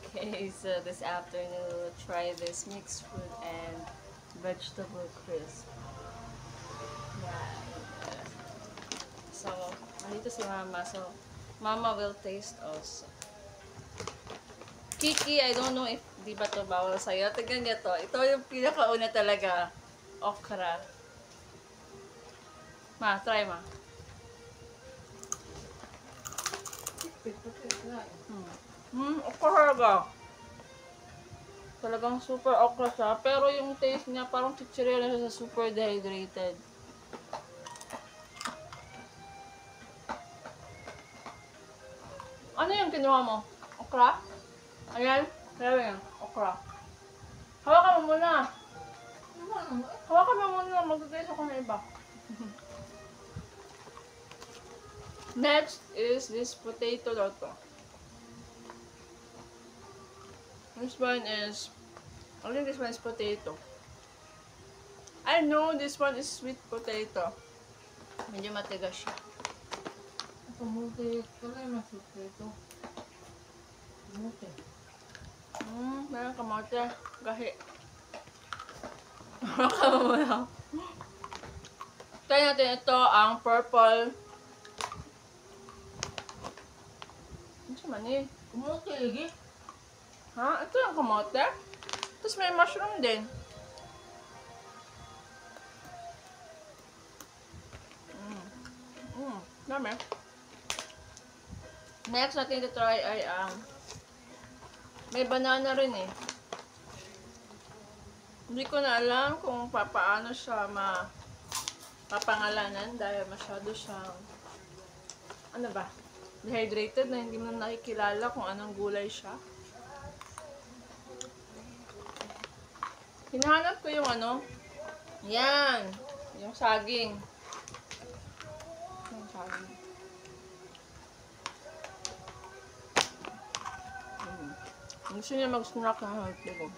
Okay, so this afternoon we'll try this mixed fruit and vegetable crisp. Yeah. So, nandito si Mama. So, Mama will taste also. Kiki, I don't know if di ba to bawal sa'yo. Tignan niyo to. Ito yung pinakauna talaga. Okra. Ma, try ma. Okra talaga. Talagang super okra siya. Pero yung taste niya parang chichirya na siya sa super dehydrated. Ano yung kinuha mo? Okra? Ayan. Ayan yan. Okra. Hawakan mo muna. Hawakan mo muna. Mag-taste ako na iba. Next is this potato loto. This one is, I think this one is potato. I know this one is sweet potato. Medyo matigas siya. Kamuti, kalay masukre ito. Kamuti. Meron kamote. Gahi. Hawakan mo muna. Try natin ito, ang purple. Ano siya man eh? Kamuti, lagi? Ha? Ito yung kamote? Tapos may mushroom din. Dami. Next natin ito-try ay may banana rin eh. Hindi ko na alam kung paano siya papangalanan dahil masyado siyang ano ba? Dehydrated na hindi mo nakikilala kung anong gulay siya. Hinahanap ko yung ano. Yan. Yung saging. Yung saging. Gusto niya mag-snack na healthy ko.